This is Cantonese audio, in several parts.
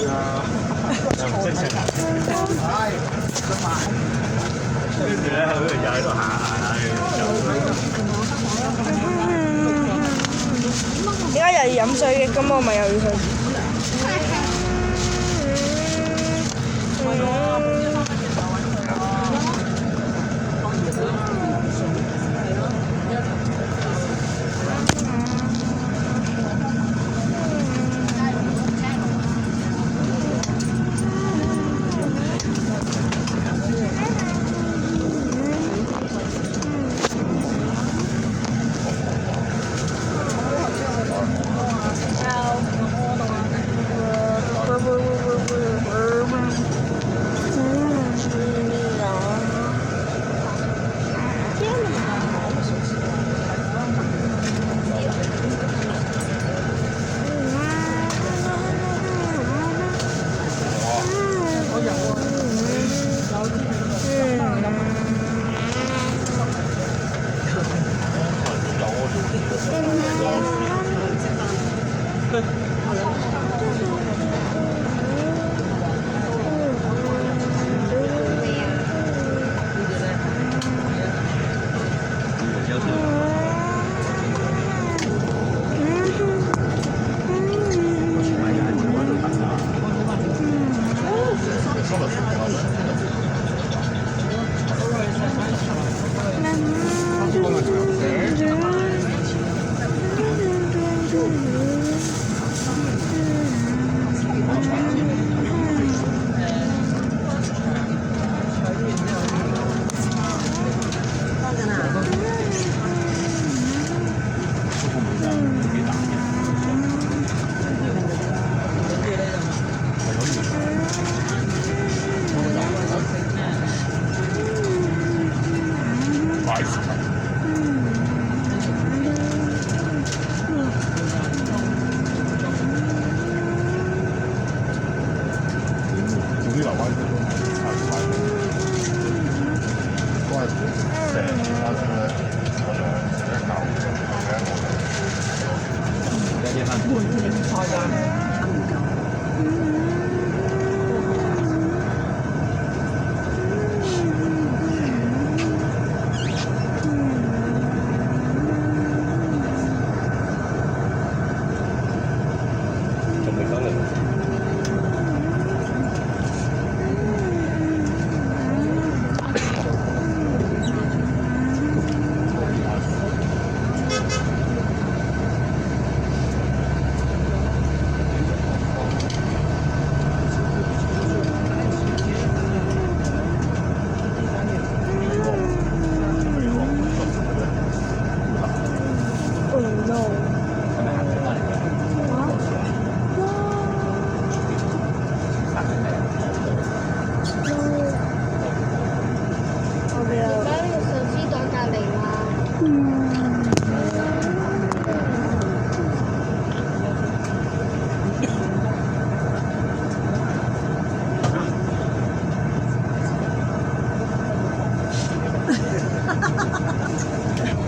又唔識食。跟住咧，佢又喺度行下，而家又要飲水嘅，咁我咪又要去。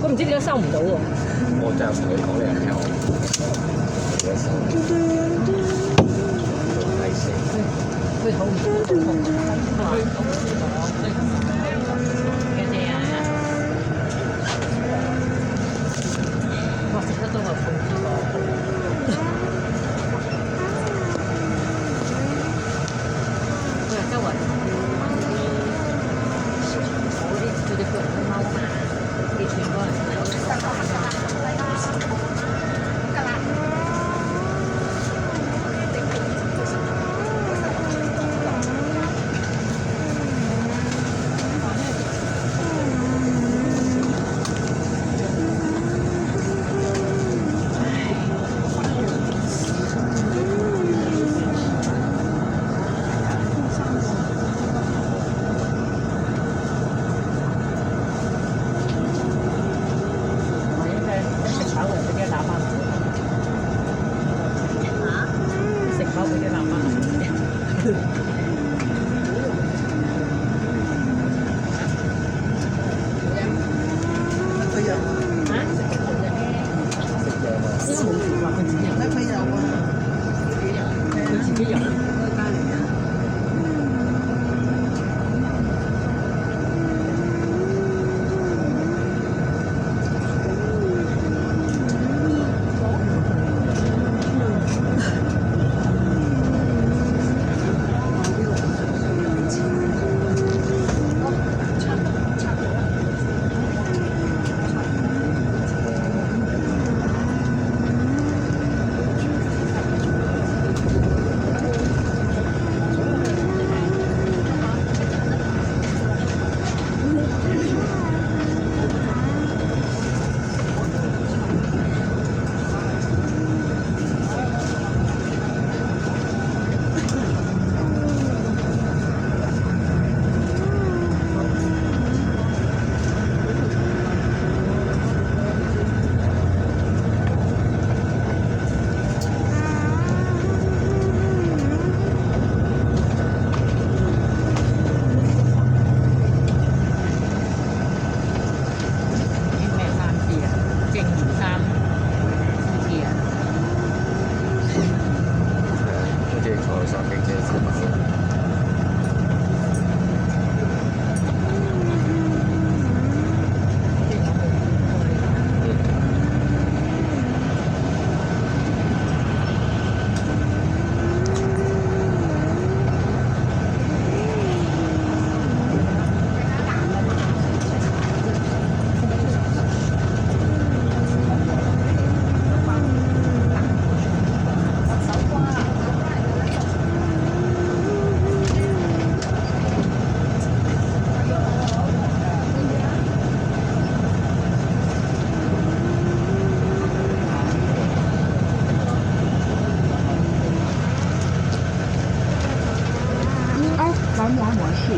我唔知點解收唔到喎。我真係同你講，你係聽我。第四，佢好唔痛。哇！食得多就痛啲喎。佢係周圍。佢哋個人都貓嘛，你全部人。應該冇話佢自己有，佢自己有啊，佢自己有。上嘅這些小朋友。蓝牙模式。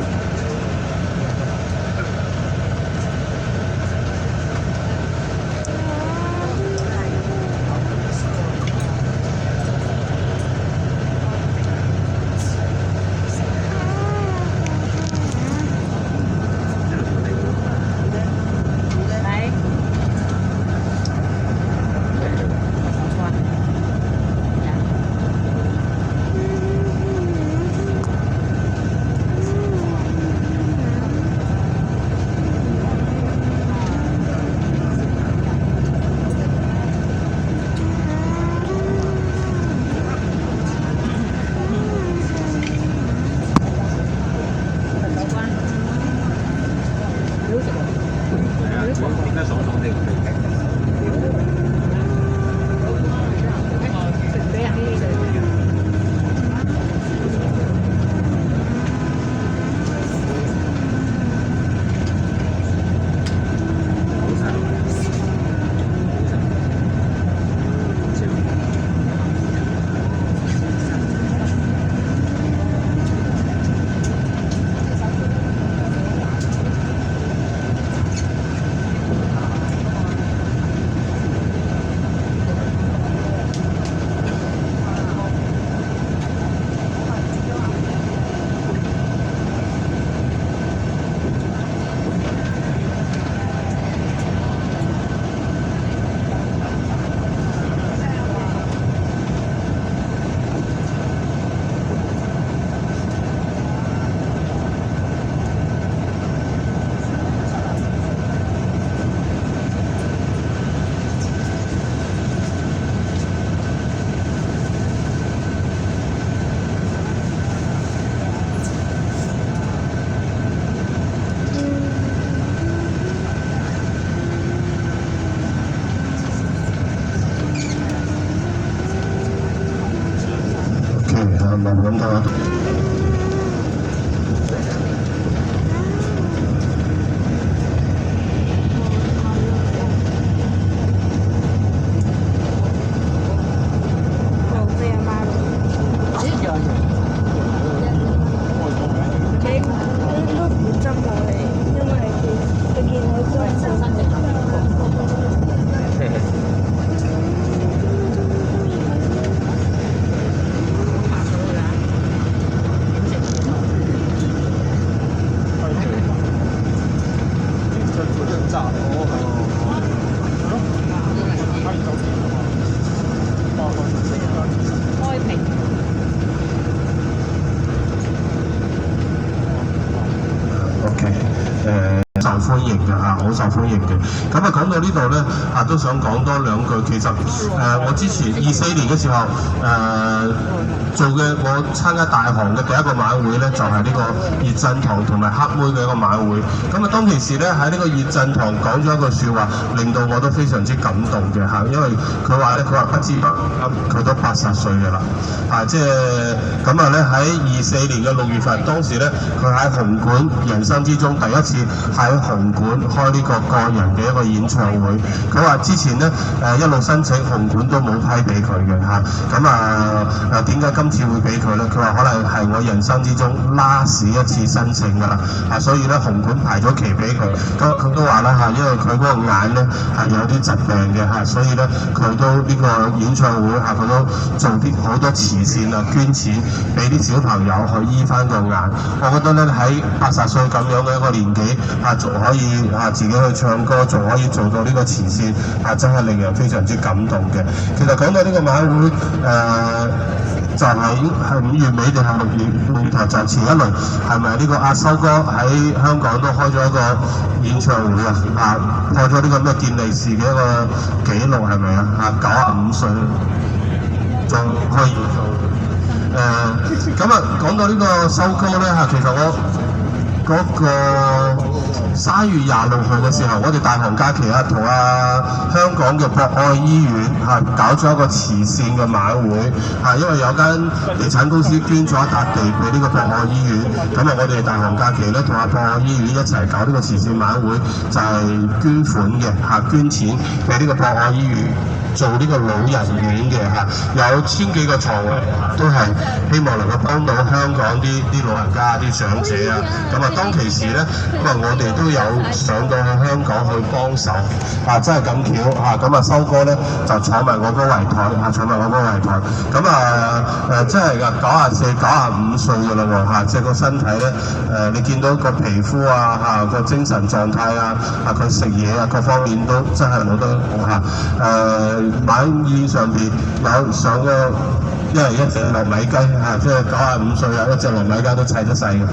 應該爽爽地咁嚟慢慢睇。受歡迎嘅嚇，好受歡迎嘅。咁啊講到呢度咧，都想講多兩句。其實我之前24年嘅時候做嘅，我參加大行嘅第一個晚會咧，就係呢個葉振棠同埋黑妹嘅一個晚會。咁啊當其時咧喺呢個葉振棠講咗一句説話，令到我都非常之感動嘅嚇，因為佢話咧，佢話不知不覺佢都80歲嘅啦，即係咁啊咧喺24年嘅6月份，當時咧佢喺紅館人生之中第一次喺紅館開呢個人嘅一個演唱會。佢話之前咧一路申請紅館都冇批俾佢嘅嚇，咁點解今次會俾佢咧？佢話可能係我人生之中 last 一次申請㗎啦，所以咧紅館排咗期俾佢。咁佢都話啦嚇，因為佢嗰個眼咧係有啲疾病嘅嚇，所以咧佢都呢個演唱會佢都做啲好多慈善啊，捐錢俾啲小朋友去醫翻個眼。我覺得咧喺80歲咁樣嘅一個年紀仲可以自己去唱歌，仲可以做到呢個慈善真係令人非常之感動嘅。其實講到呢個晚會就係5月尾定係6月頭就前一輪係咪呢個阿修哥喺香港都開咗一個演唱會啊？破咗呢個咩健力士嘅一個紀錄係咪啊？95歲仲開演唱會。咁啊，講到呢個修哥咧其實我嗰個3月26號嘅時候，我哋大行假期同香港嘅博愛醫院搞咗一個慈善嘅晚會因為有間地產公司捐咗一笪地俾呢個博愛醫院，咁我哋大行假期咧同博愛醫院一齊搞呢個慈善晚會，就係捐款嘅捐錢俾呢個博愛醫院。做呢個老人院嘅有1000幾個床位，都係希望能夠幫到香港啲老人家、啲長者咁當其時咧，我哋都有上到去香港去幫手真係咁巧咁修哥咧就坐埋我嗰圍台坐埋我嗰圍台真係㗎94、95歲㗎啦喎即係個身體咧你見到個皮膚個精神狀態佢食嘢各方面都真係冇得晚宴上邊有上咗一隻糯米雞即係95歲一隻糯米雞都砌得細嘅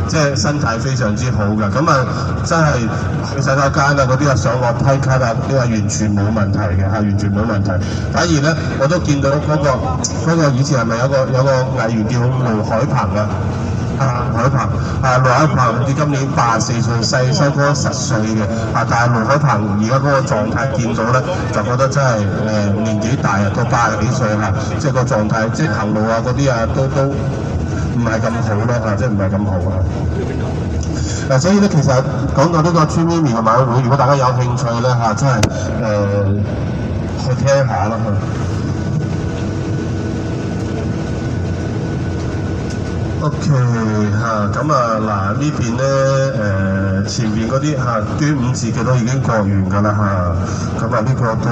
即係身體非常之好嘅，真係去洗手間嗰啲上落梯級嗰啲完全冇問題嘅完全冇問題。反而咧我都見到嗰個以前係咪有個藝員叫盧海鵬海鵬盧海鵬佢今年84歲，細修哥10歲嘅但係盧海鵬而家嗰個狀態見到咧，就覺得真係年紀大到80幾歲即係個狀態，即係行路嗰啲都唔係咁好咯即係唔係咁好所以咧，其實講到呢個 Twinmimi 嘅晚會，如果大家有興趣咧真係去聽下啦OK 咁嗱呢邊咧前邊嗰啲端午節嘅都已經過完㗎啦咁呢個到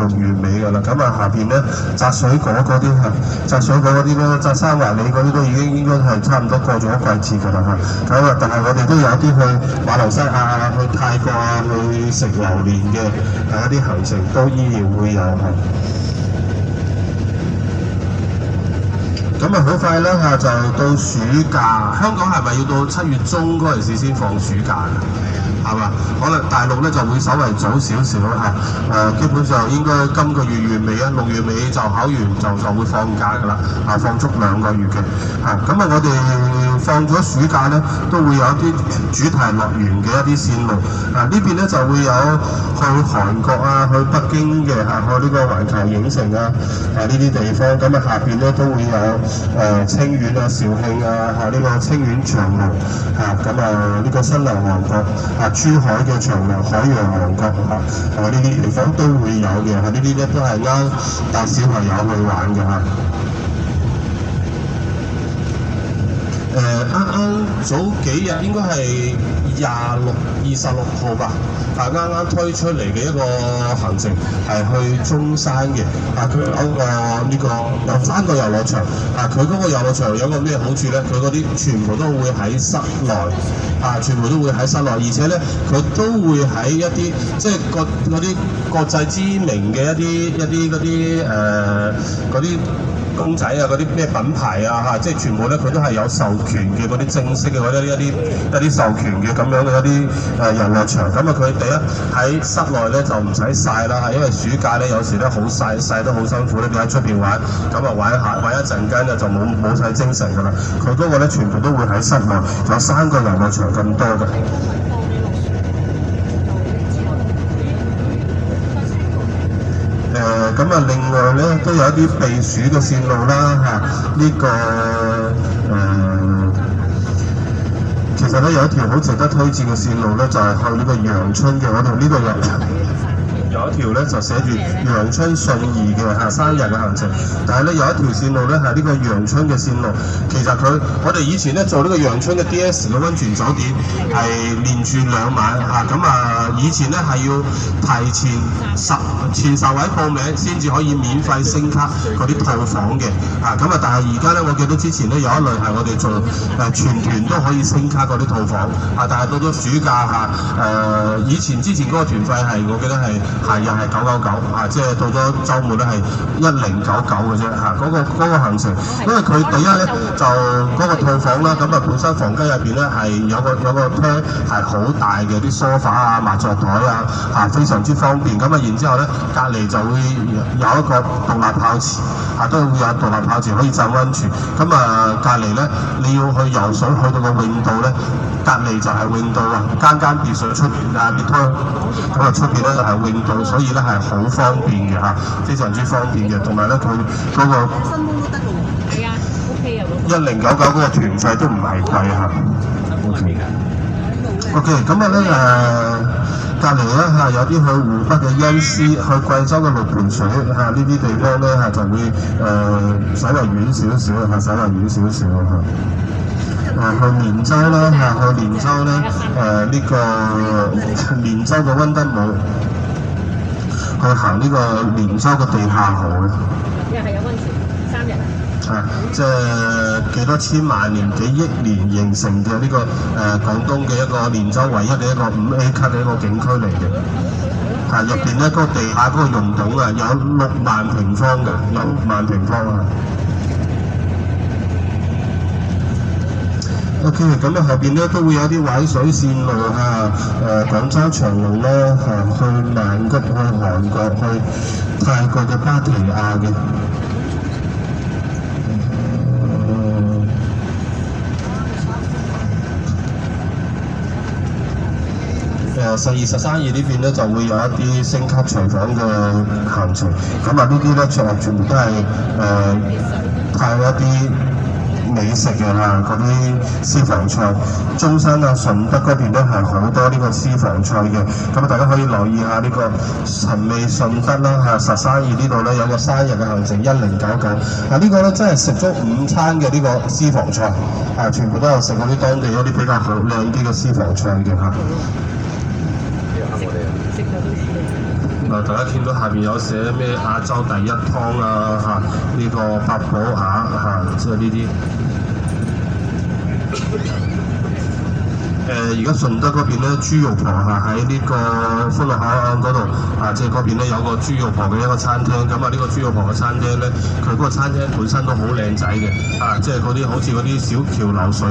6月尾㗎啦。下邊咧摘水果嗰啲摘水果嗰啲咧摘生華李嗰啲都已經應該係差唔多過咗季節㗎啦但係我哋都有啲去馬來西亞、去泰國去食榴蓮嘅一啲行程都依然會有好快咧就到暑假，香港係咪要到7月中嗰陣時先放暑假㗎？係嘛？可能大陸咧就會稍微早少少基本上應該今個月尾6月尾就考完就會放假㗎啦放足2個月嘅我哋放咗暑假咧都會有一啲主題樂園嘅一啲線路呢邊咧就會有去韓國去北京嘅去呢個環球影城呢啲地方下邊咧都會有清遠肇慶呢個清遠長隆呢個新娘王國珠海嘅長隆海洋王國呢啲地方都會有嘅呢啲咧都係啱帶小朋友去玩嘅啱早幾日應該係26號吧啱啱推出嚟嘅一個行程係去中山嘅佢有3個遊樂場佢嗰個遊樂場有個咩好處咧？佢嗰啲全部都會喺室內全部都會喺室內，而且咧佢都會喺一啲即係嗰啲國際知名嘅一啲嗰啲公仔嗰啲咩品牌即係全部咧佢都係有授權嘅嗰啲正式嘅一啲授權嘅咁樣嘅一啲遊樂場佢第一喺室內咧就唔使曬啦因為暑假咧有時咧好曬得好辛苦咧，你喺出邊玩玩一陣間就冇晒精神㗎啦。佢嗰個咧全部都會喺室內，有3個遊樂場咁多嘅。另外咧都有一啲避暑嘅線路啦其實咧有一條好值得推薦嘅線路咧，就係去呢個陽春嘅嗰度，呢度有一條咧就寫住陽春信義嘅生日嘅行程，但係咧有一條線路咧係呢個陽春嘅線路，其實我哋以前咧做呢個陽春嘅 DS 嘅溫泉酒店係連住2晚以前咧係要提前10位報名先至可以免費升級嗰啲套房嘅但係而家咧我記得之前咧有一輪係我哋做全團都可以升級嗰啲套房但係到咗暑假之前嗰個團費係我記得係係又係999即係到咗週末咧係1099嘅啫嗰個行程，因為佢第一咧就嗰個套房啦，咁啊本身房間入邊咧係有個廳係好大嘅啲梳化啊、麻雀台非常之方便，咁啊然之後咧隔離就會有一個獨立泡池都會有獨立泡池可以浸溫泉，咁啊隔離咧你要去游水去到個泳道咧，隔離就係泳道間別墅出邊別推咁啊出邊咧就係泳道，所以咧係好方便嘅非常之方便嘅，同埋咧佢嗰個係啊 ，OK 啊，1099嗰個團費都唔係貴OK， 咁啊咧隔離咧有啲去湖北嘅恩施，去貴州嘅六盤水呢啲地方咧就會稍微遠少少稍微遠少少去連州啦去連州咧呢個連州嘅溫德姆，去行呢個連州嘅地下河又係有溫泉3日即係幾多千萬年、幾億年形成嘅呢個廣東嘅一個連州唯一嘅一個5A 級嘅一個景區嚟嘅。入邊咧嗰個地下嗰個溶洞有6萬平方嘅，有6萬平方OK， 咁後邊咧都會有啲玩水線路廣州長隆啦去曼谷、去韓國、去泰國嘅芭提雅嘅。12、13、2呢邊咧就會有一啲星級廚房嘅行程，咁呢啲咧全部都係派一啲美食嘅嗰啲私房菜。中山順德嗰邊咧係好多呢個私房菜嘅，咁大家可以留意下呢個陳味順德啦13、2呢度咧有個生日嘅行程1099，呢個咧真係食咗午餐嘅呢個私房菜，全部都有食嗰啲當地一啲比較好靚啲嘅私房菜嘅大家見到下邊有寫咩亞洲第一湯呢個八寶鴨即係呢啲。而家順德嗰邊咧豬肉婆喺呢個歡樂口岸嗰度即係嗰邊咧有個豬肉婆嘅一個餐廳，咁呢個豬肉婆嘅餐廳咧，佢嗰個餐廳本身都好靚仔嘅，即係嗰啲好似嗰啲小橋流水。